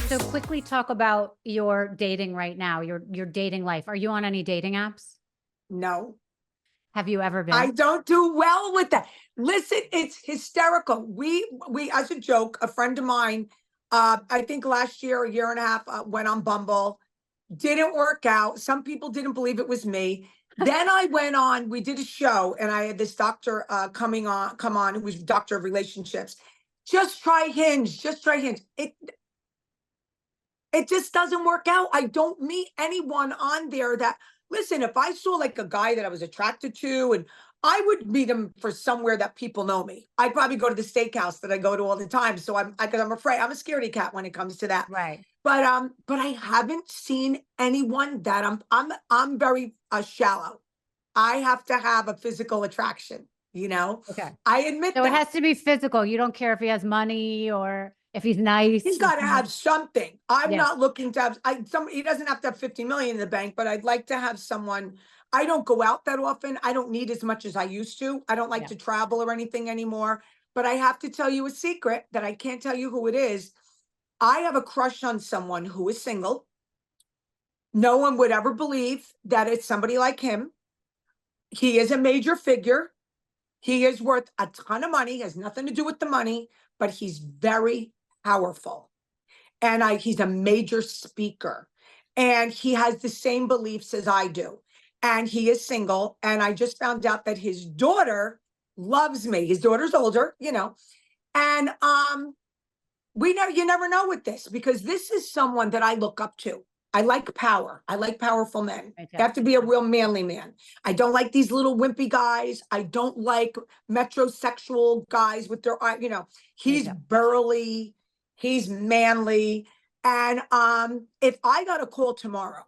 So quickly talk about your dating right now, your dating life. Are you on any dating apps? No, Have you ever I been? don't do well with that. Listen, it's hysterical. We as a joke, a friend of mine, I think last year, a year and a half, went on Bumble. Didn't work out. Some people didn't believe it was me. Then I went on, we did a show, and I had this doctor come on, who was doctor of relationships. Just try Hinge, just try Hinge. It just doesn't work out. I don't meet anyone on there that, listen, if I saw like a guy that I was attracted to, and I would meet him for somewhere that people know me. I'd probably go to the steakhouse that I go to all the time. So because I'm afraid, I'm a scaredy cat when it comes to that. Right. But I haven't seen anyone that I'm very shallow. I have to have a physical attraction, you know? Okay. I admit So it that. has to be physical. You don't care if he has money or if he's nice. He's got to have something. I'm Yeah. not looking to have he doesn't have to have 50 million in the bank, but I'd like to have someone. I don't go out that often. I don't need as much as I used to. I don't like Yeah. to travel or anything anymore. But I have to tell you a secret that I can't tell you who it is. I have a crush on someone who is single. No one would ever believe that it's somebody like him. He is a major figure. He is worth a ton of money, has nothing to do with the money, but he's very powerful. And he's a major speaker. And he has the same beliefs as I do. And he is single. And I just found out that his daughter loves me. His daughter's older, you know. And you never know with this, because this is someone that I look up to. I like power. I like powerful men. Me You too. have to be a real manly man. I don't like these little wimpy guys. I don't like metrosexual guys with their eye, Me he's too. burly, he's manly. And if I got a call tomorrow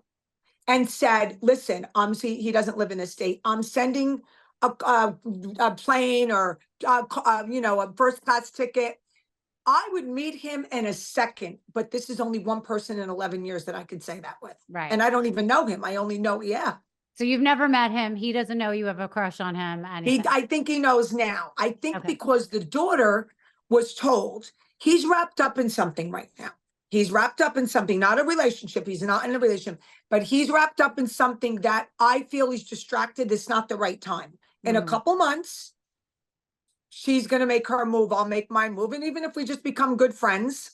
and said, listen, see, he doesn't live in the state. I'm sending a plane or a first class ticket. I would meet him in a second, but this is only one person in 11 years that I could say that with. Right. And I don't even know him. I only know, yeah. So you've never met him. He doesn't know you have a crush on him, anything. I think he knows now. I think Okay. because the daughter was told he's wrapped up in something right now. He's wrapped up in something, not a relationship. He's not in a relationship, but he's wrapped up in something that I feel he's distracted. It's not the right time. In a couple months, she's going to make her move. I'll make my move. And even if we just become good friends,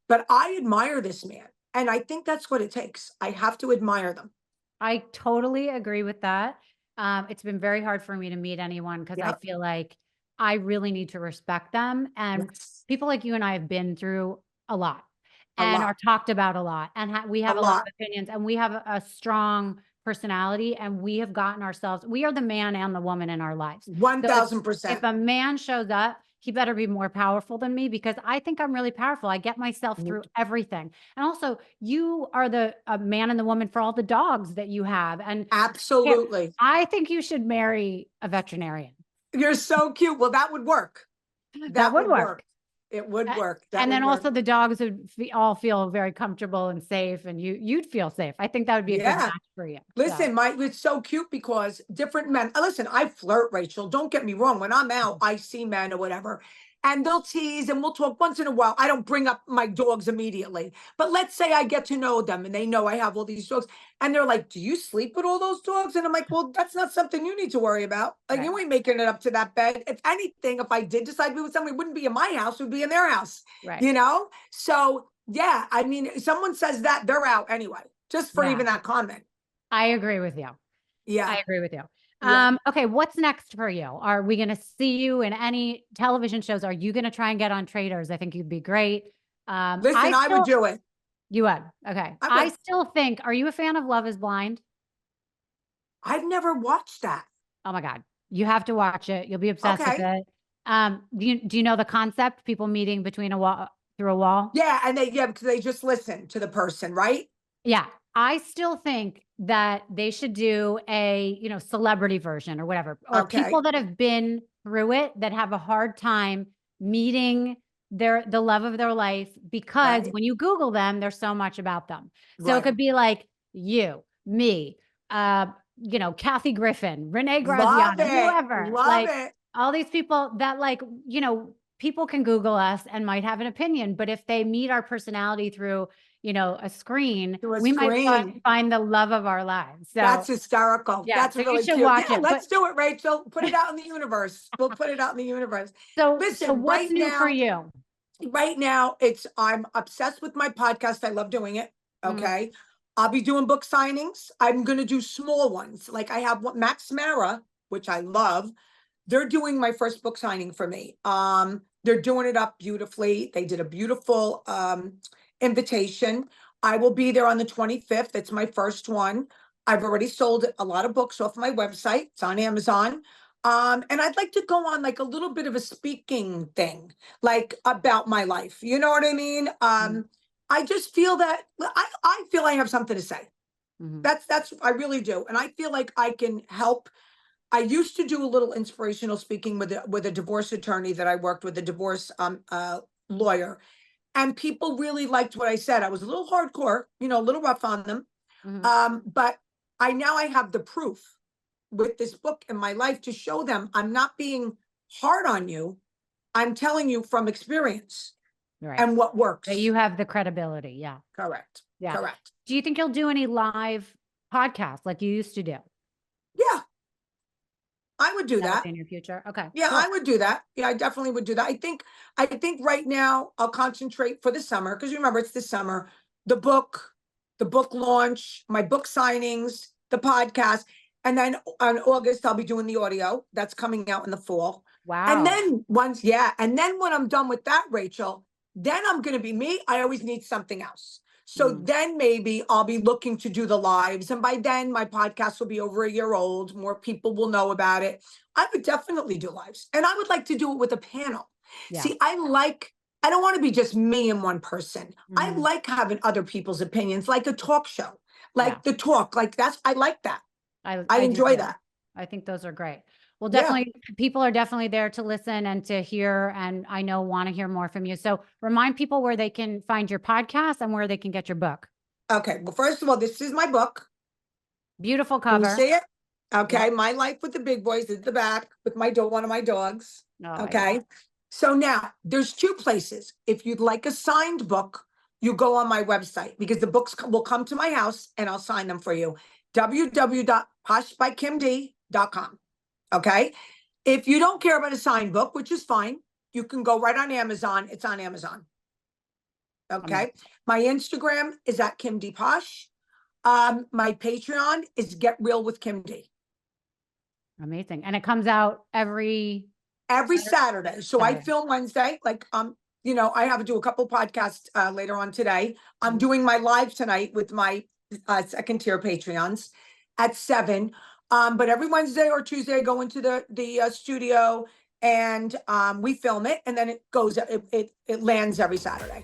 but I admire this man. And I think that's what it takes. I have to admire them. I totally agree with that. It's been very hard for me to meet anyone because I Yeah. feel like I really need to respect them. And Yes. people like you and I have been through a lot A and are lot. talked about a lot. And we A have a lot lot. of opinions and we have a strong personality and we have gotten ourselves, we are the man and the woman in our lives. So if 1000%. a man shows up, he better be more powerful than me because I think I'm really powerful. I get myself through everything. And also, you are the man and the woman for all the dogs that you have. And Absolutely. I think you should marry a veterinarian. You're so cute. Well, that would work. That That would would work. work. It would work. That And would then work. also the dogs would all feel very comfortable and safe, and you'd feel safe. I think that would be a good Yeah. match for you. So. Listen, it's so cute because different men. Listen, I flirt, Rachel. Don't get me wrong. When I'm out, I see men or whatever, and they'll tease and we'll talk once in a while. I don't bring up my dogs immediately, but let's say I get to know them and they know I have all these dogs, and they're like, "Do you sleep with all those dogs?" And I'm like, "Well, that's not something you need to worry about. Like, Right. you ain't making it up to that bed. If anything, if I did decide to be with somebody, it wouldn't be in my house; it would be in their house. Right. So yeah, I mean, if someone says that, they're out anyway. Just for Yeah. even that comment. I agree with you. Yeah. I agree with you. Yeah. Okay, what's next for you? Are we going to see you in any television shows? Are you going to try and get on Traders? I think you'd be great. Listen, I would do it. You would. Okay. I I would. still think, are you a fan of Love is Blind? I've never watched that. Oh my God. You have to watch it. You'll be obsessed with Okay. it. Do you know the concept? People meeting between a wall through a wall? Yeah, and because they just listen to the person, right? Yeah. I still think that they should do a, celebrity version or whatever, or Okay. people that have been through it that have a hard time meeting the love of their life, because Right. when you Google them, there's so much about them. So it Right. could be like you, me, Kathy Griffin, Renee Love Graziano, it. whoever, Love like it. all these people that people can Google us and might have an opinion, but if they meet our personality through, a screen, Through a we might screen. find the love of our lives. That's So hysterical. yeah, That's so you really should cute. watch Yeah, it. let's do it, Rachel. Put it out in the universe. We'll put it out in the universe. So Listen, what's new for you? right now I'm obsessed with my podcast. I love doing it. Mhm. Okay. I'll be doing book signings. I'm going to do small ones. Like I have one, Max Mara, which I love. They're doing my first book signing for me. They're doing it up beautifully. They did a beautiful invitation. I will be there on the 25th. It's my first one. I've already sold a lot of books off my website. It's on Amazon. And I'd like to go on like a little bit of a speaking thing, like about my life. You know what I mean? I just feel that I feel I have something to say. Mhm. That's I really do. And I feel like I can help. I used to do a little inspirational speaking with a divorce attorney that I worked with, a divorce lawyer, and people really liked what I said. I was a little hardcore, a little rough on them, but I have the proof with this book in my life to show them I'm not being hard on you. I'm telling you from experience Right. and what works. That you have the credibility. Yeah. Correct. Yeah. Correct. Do you think you'll do any live podcasts like you used to do? Yeah, I would do that. In your future. Okay. Yeah, cool. I would do that. Yeah, I definitely would do that. I think right now I'll concentrate for the summer because remember it's the summer, the book launch, my book signings, the podcast, and then on August I'll be doing the audio that's coming out in the fall. And Wow. then and then when I'm done with that, Rachel, then I'm going to be me. I always need something else. So then maybe I'll be looking to do the lives. And by then my podcast will be over a year old. More people will know about it. I would definitely do lives. And I would like to do it with a panel. Yeah. See, I don't want to be just me and one person. I Mhm. like having other people's opinions, like a talk show, like Yeah. the talk, like I like that. I do enjoy too. that. I think those are great. Well, Yeah. definitely people are definitely there to listen and to hear, and I know want to hear more from you. So remind people where they can find your podcast and where they can get your book. Okay. Well, first of all, this is my book. Beautiful Can you cover. see it? Okay. Yep. My Life with the Big Boys at the back with one of my dogs. Oh, Okay. So now there's two places. If you'd like a signed book, you go on my website because the books will come to my house and I'll sign them for you. www.poshbykimd.com. Okay. If you don't care about a signed book, which is fine, you can go right on Amazon. It's on Amazon. Okay. My Instagram is at Kim D Posh. My Patreon is Get Real with Kim D. Amazing. And it comes out every Saturday. So I Saturday. film Wednesday. Like, I have to do a couple podcasts later on today. I'm Mhm. doing my live tonight with my second tier Patreons at 7. But every Wednesday or Tuesday, I go into the studio and we film it, and then it lands every Saturday.